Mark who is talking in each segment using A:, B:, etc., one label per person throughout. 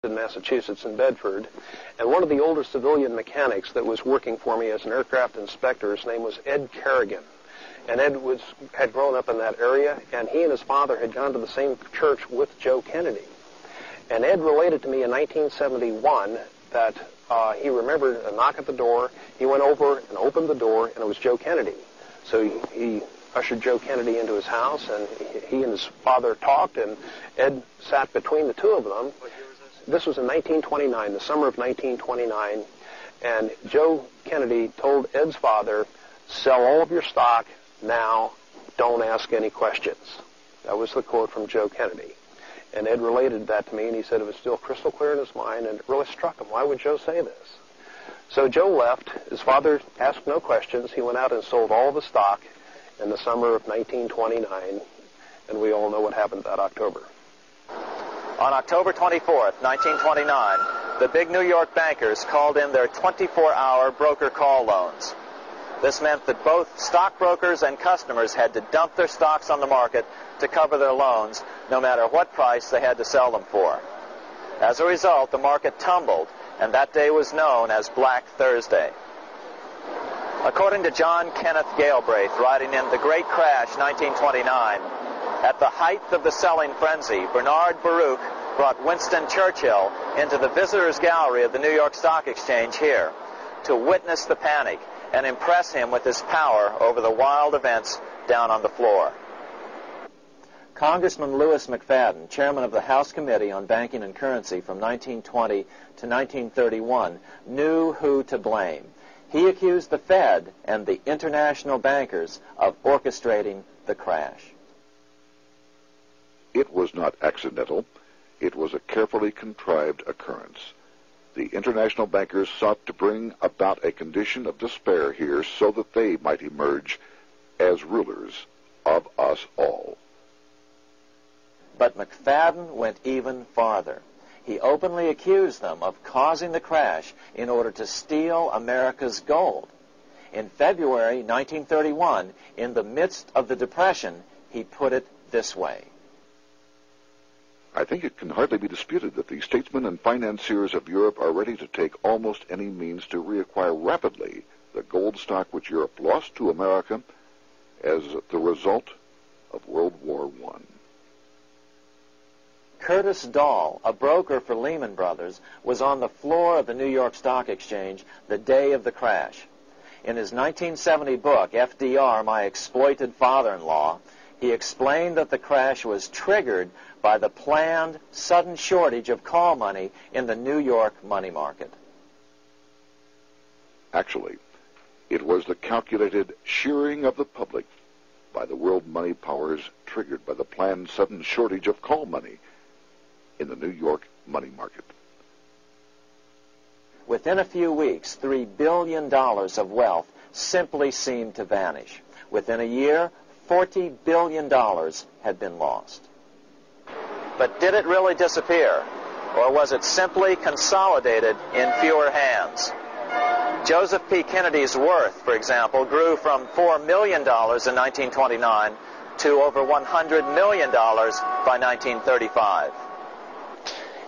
A: Boston, Massachusetts, in Bedford. And one of the older civilian mechanics that was working for me as an aircraft inspector, his name was Ed Kerrigan. And Ed had grown up in that area, and he and his father had gone to the same church with Joe Kennedy. And Ed related to me in 1971 that he remembered a knock at the door. He went over and opened the door, and it was Joe Kennedy. So he ushered Joe Kennedy into his house, and he and his father talked, and Ed sat between the two of them.
B: What year was this?
A: This was in 1929, the summer of 1929, and Joe Kennedy told Ed's father, "Sell all of your stock now, don't ask any questions." That was the quote from Joe Kennedy. And Ed related that to me, and he said it was still crystal clear in his mind, and it really struck him. Why would Joe say this? So Joe left. His father asked no questions. He went out and sold all of the stock in the summer of 1929, and we all know what happened that October.
B: On October 24th, 1929, the big New York bankers called in their 24-hour broker call loans. This meant that both stockbrokers and customers had to dump their stocks on the market to cover their loans, no matter what price they had to sell them for. As a result, the market tumbled, and that day was known as Black Thursday. According to John Kenneth Galbraith, writing in The Great Crash, 1929, at the height of the selling frenzy, Bernard Baruch brought Winston Churchill into the visitors' gallery of the New York Stock Exchange here to witness the panic and impress him with his power over the wild events down on the floor. Congressman Louis McFadden, chairman of the House Committee on Banking and Currency from 1920 to 1931, knew who to blame. He accused the Fed and the international bankers of orchestrating the crash.
C: It was not accidental. It was a carefully contrived occurrence. The international bankers sought to bring about a condition of despair here so that they might emerge as rulers of us all.
B: But McFadden went even farther. He openly accused them of causing the crash in order to steal America's gold. In February 1931, in the midst of the Depression, he put it this way.
C: I think it can hardly be disputed that the statesmen and financiers of Europe are ready to take almost any means to reacquire rapidly the gold stock which Europe lost to America as the result of World War I.
B: Curtis Dahl, a broker for Lehman Brothers, was on the floor of the New York Stock Exchange the day of the crash. In his 1970 book, FDR, My Exploited Father-in-Law, he explained that the crash was triggered by the planned sudden shortage of call money in the New York money market.
C: Actually, it was the calculated shearing of the public by the world money powers triggered by the planned sudden shortage of call money in the New York money market.
B: Within a few weeks, $3 billion of wealth simply seemed to vanish. Within a year, $40 billion had been lost. But did it really disappear? Or was it simply consolidated in fewer hands? Joseph P. Kennedy's worth, for example, grew from $4 million in 1929 to over $100 million by 1935.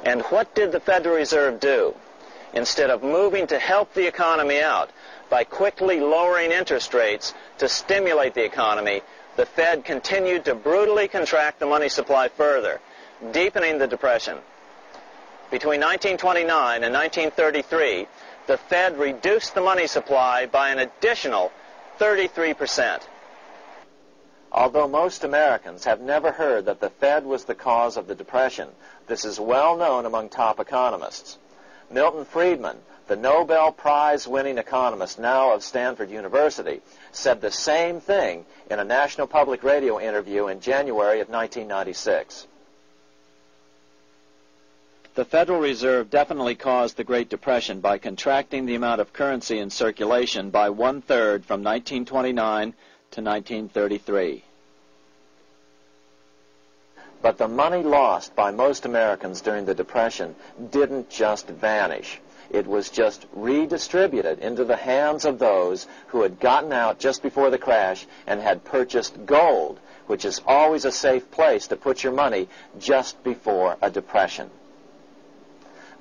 B: And what did the Federal Reserve do? Instead of moving to help the economy out by quickly lowering interest rates to stimulate the economy, the Fed continued to brutally contract the money supply further, deepening the Depression. Between 1929 and 1933, the Fed reduced the money supply by an additional 33%. Although most Americans have never heard that the Fed was the cause of the Depression, this is well known among top economists. Milton Friedman, the Nobel Prize-winning economist now of Stanford University, said the same thing in a National Public Radio interview in January of 1996. The Federal Reserve definitely caused the Great Depression by contracting the amount of currency in circulation by 1/3 from 1929 to 1933. But the money lost by most Americans during the Depression didn't just vanish. It was just redistributed into the hands of those who had gotten out just before the crash and had purchased gold, which is always a safe place to put your money just before a depression.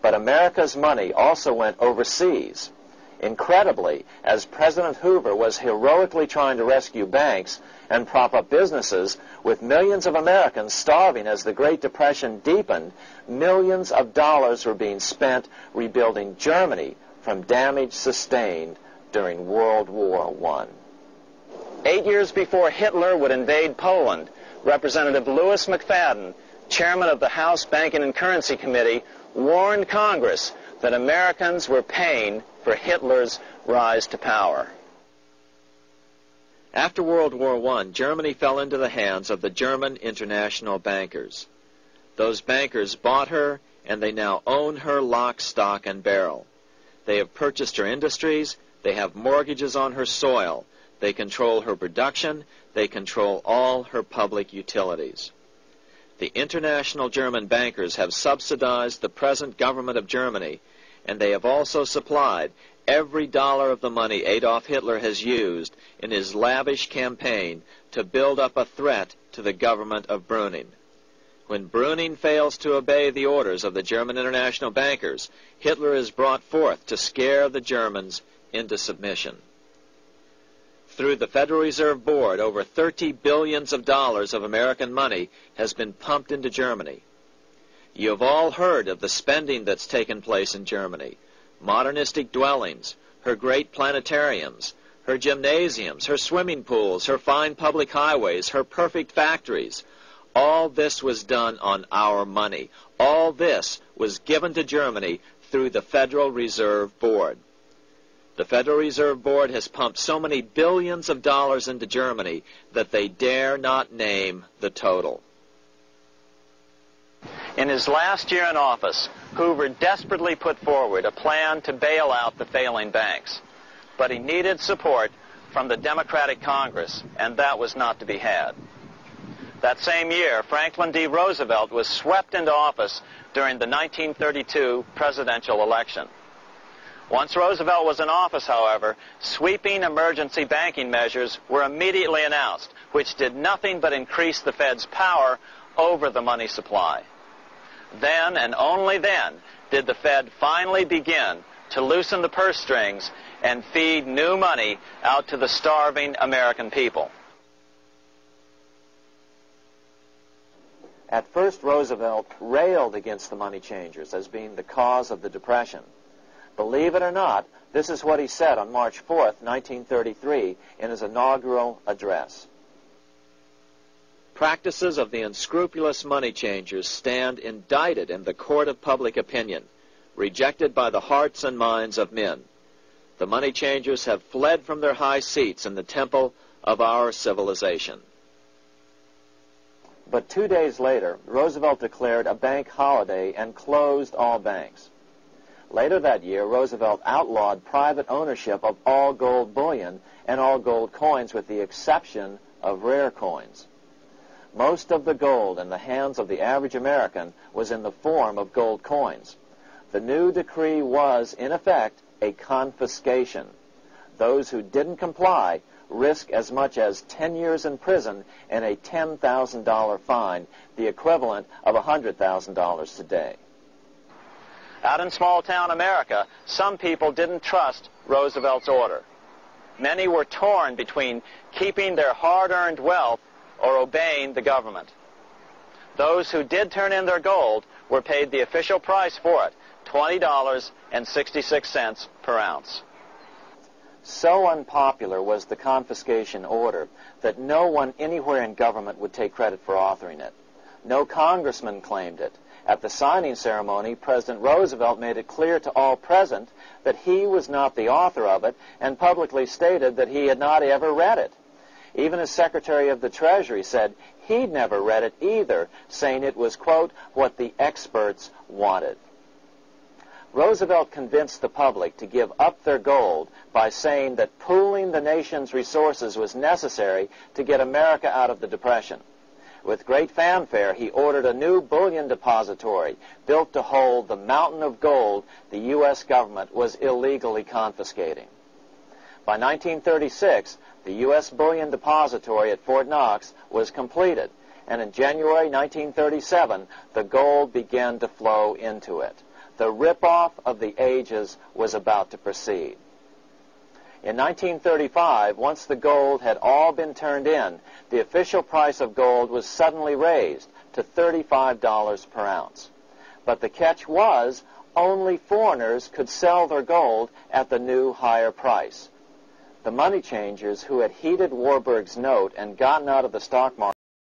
B: But America's money also went overseas. Incredibly, as President Hoover was heroically trying to rescue banks and prop up businesses, with millions of Americans starving as the Great Depression deepened, millions of dollars were being spent rebuilding Germany from damage sustained during World War I. 8 years before Hitler would invade Poland, Representative Louis McFadden, chairman of the House Banking and Currency Committee, warned Congress that Americans were paying for Hitler's rise to power. After World War I, Germany fell into the hands of the German international bankers. Those bankers bought her, and they now own her lock, stock, and barrel. They have purchased her industries. They have mortgages on her soil. They control her production. They control all her public utilities. The international German bankers have subsidized the present government of Germany, and they have also supplied every dollar of the money Adolf Hitler has used in his lavish campaign to build up a threat to the government of Brüning. When Brüning fails to obey the orders of the German international bankers, Hitler is brought forth to scare the Germans into submission. Through the Federal Reserve Board, over $30 billion of American money has been pumped into Germany. You have all heard of the spending that's taken place in Germany. Modernistic dwellings, her great planetariums, her gymnasiums, her swimming pools, her fine public highways, her perfect factories. All this was done on our money. All this was given to Germany through the Federal Reserve Board. The Federal Reserve Board has pumped so many billions of dollars into Germany that they dare not name the total. In his last year in office, Hoover desperately put forward a plan to bail out the failing banks. But he needed support from the Democratic Congress, and that was not to be had. That same year, Franklin D. Roosevelt was swept into office during the 1932 presidential election. Once Roosevelt was in office, however, sweeping emergency banking measures were immediately announced, which did nothing but increase the Fed's power over the money supply. Then, and only then, did the Fed finally begin to loosen the purse strings and feed new money out to the starving American people. At first, Roosevelt railed against the money changers as being the cause of the Depression. Believe it or not, this is what he said on March 4th, 1933, in his inaugural address. Practices of the unscrupulous money changers stand indicted in the court of public opinion, rejected by the hearts and minds of men. The money changers have fled from their high seats in the temple of our civilization. But 2 days later, Roosevelt declared a bank holiday and closed all banks. Later that year, Roosevelt outlawed private ownership of all gold bullion and all gold coins with the exception of rare coins. Most of the gold in the hands of the average American was in the form of gold coins. The new decree was, in effect, a confiscation. Those who didn't comply risk as much as 10 years in prison and a $10,000 fine, the equivalent of $100,000 today. Out in small-town America, some people didn't trust Roosevelt's order. Many were torn between keeping their hard-earned wealth or obeying the government. Those who did turn in their gold were paid the official price for it, $20.66 per ounce. So unpopular was the confiscation order that no one anywhere in government would take credit for authoring it. No congressman claimed it. At the signing ceremony, President Roosevelt made it clear to all present that he was not the author of it and publicly stated that he had not ever read it. Even his Secretary of the Treasury said he'd never read it either, saying it was, quote, what the experts wanted. Roosevelt convinced the public to give up their gold by saying that pooling the nation's resources was necessary to get America out of the Depression. With great fanfare, he ordered a new bullion depository built to hold the mountain of gold the U.S. government was illegally confiscating. By 1936, the U.S. bullion depository at Fort Knox was completed, and in January 1937, the gold began to flow into it. The rip-off of the ages was about to proceed. In 1935, once the gold had all been turned in, the official price of gold was suddenly raised to $35 per ounce. But the catch was, only foreigners could sell their gold at the new higher price. The money changers who had heeded Warburg's note and gotten out of the stock market